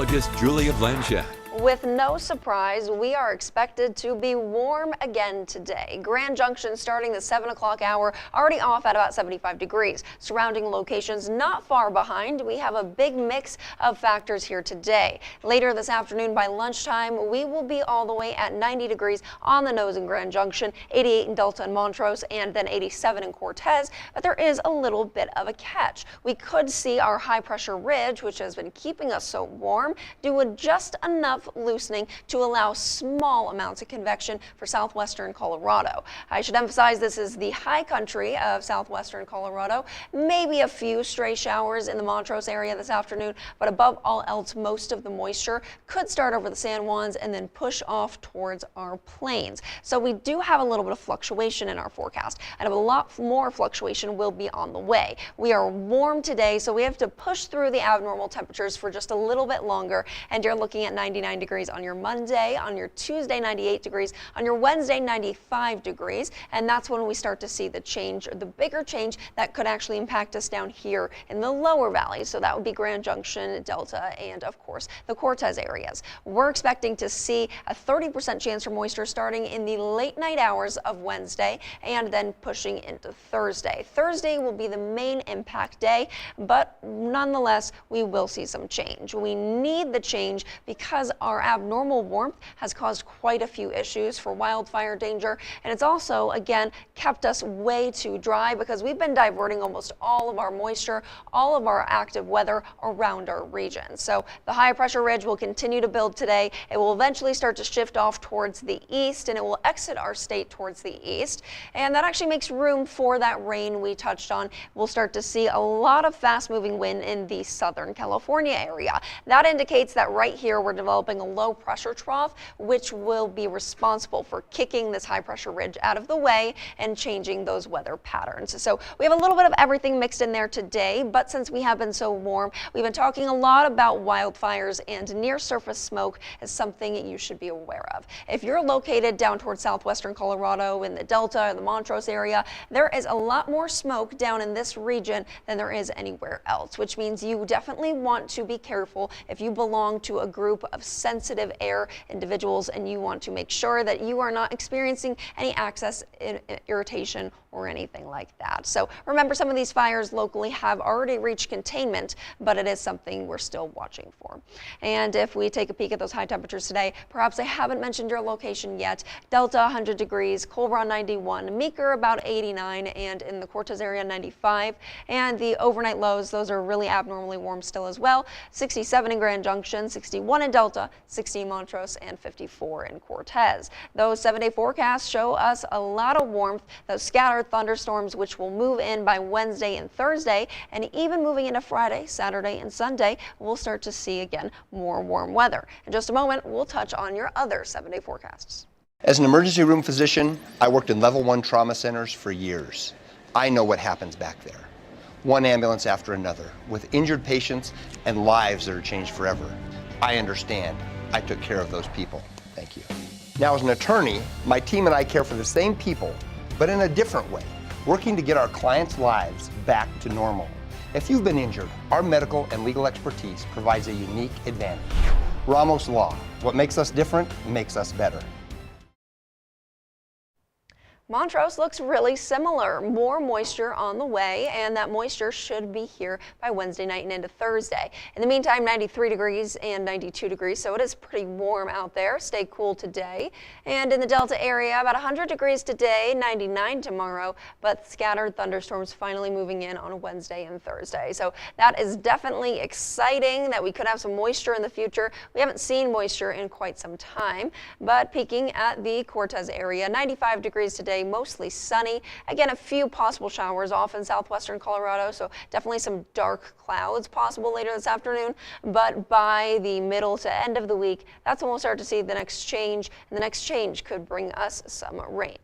meteorologist Julia Blanchett. With no surprise, we are expected to be warm again today. Grand Junction starting the 7 o'clock hour, already off at about 75 degrees. Surrounding locations not far behind. We have a big mix of factors here today. Later this afternoon by lunchtime, we will be all the way at 90 degrees on the nose in Grand Junction, 88 in Delta and Montrose, and then 87 in Cortez. But there is a little bit of a catch. We could see our high pressure ridge, which has been keeping us so warm, do just enough loosening to allow small amounts of convection for southwestern Colorado. I should emphasize this is the high country of southwestern Colorado. Maybe a few stray showers in the Montrose area this afternoon, but above all else, most of the moisture could start over the San Juans and then push off towards our plains. So we do have a little bit of fluctuation in our forecast, and a lot more fluctuation will be on the way. We are warm today, so we have to push through the abnormal temperatures for just a little bit longer, and you're looking at 99 degrees on your Monday, on your Tuesday 98 degrees, on your Wednesday 95 degrees, and that's when we start to see the change, the bigger change that could actually impact us down here in the lower valley. So that would be Grand Junction, Delta, and of course the Cortez areas. We're expecting to see a 30% chance for moisture starting in the late night hours of Wednesday and then pushing into Thursday. Thursday will be the main impact day, but nonetheless we will see some change. We need the change because our abnormal warmth has caused quite a few issues for wildfire danger, and it's also again kept us way too dry because we've been diverting almost all of our moisture, all of our active weather around our region. So the high pressure ridge will continue to build today. It will eventually start to shift off towards the east, and it will exit our state towards the east, and that actually makes room for that rain we touched on. We'll start to see a lot of fast moving wind in the Southern California area. That indicates that right here we're developing a low pressure trough, which will be responsible for kicking this high pressure ridge out of the way and changing those weather patterns. So we have a little bit of everything mixed in there today, but since we have been so warm, we've been talking a lot about wildfires, and near surface smoke is something you should be aware of. If you're located down towards southwestern Colorado in the Delta or the Montrose area, there is a lot more smoke down in this region than there is anywhere else, which means you definitely want to be careful if you belong to a group of sensitive air individuals and you want to make sure that you are not experiencing any access irritation or anything like that. So remember, some of these fires locally have already reached containment, but it is something we're still watching for. And if we take a peek at those high temperatures today, perhaps I haven't mentioned your location yet. Delta 100 degrees, Colbron 91, Meeker about 89, and in the Cortez area 95. And the overnight lows, those are really abnormally warm still as well. 67 in Grand Junction, 61 in Delta, 60 in Montrose, and 54 in Cortez. Those 7-day forecasts show us a lot of warmth, those scattered thunderstorms which will move in by Wednesday and Thursday, and even moving into Friday, Saturday, and Sunday, we'll start to see again more warm weather. In just a moment, we'll touch on your other 7-day forecasts. As an emergency room physician, I worked in level 1 trauma centers for years. I know what happens back there. One ambulance after another, with injured patients and lives that are changed forever. I understand. I took care of those people. Thank you. Now, as an attorney, my team and I care for the same people, but in a different way, working to get our clients' lives back to normal. If you've been injured, our medical and legal expertise provides a unique advantage. Ramos Law. What makes us different makes us better. Montrose looks really similar. More moisture on the way, and that moisture should be here by Wednesday night and into Thursday. In the meantime, 93 degrees and 92 degrees, so it is pretty warm out there. Stay cool today. And in the Delta area, about 100 degrees today, 99 tomorrow, but scattered thunderstorms finally moving in on Wednesday and Thursday. So that is definitely exciting that we could have some moisture in the future. We haven't seen moisture in quite some time, but peeking at the Cortez area, 95 degrees today, mostly sunny. Again, a few possible showers off in southwestern Colorado, so definitely some dark clouds possible later this afternoon. But by the middle to end of the week, that's when we'll start to see the next change, and the next change could bring us some rain.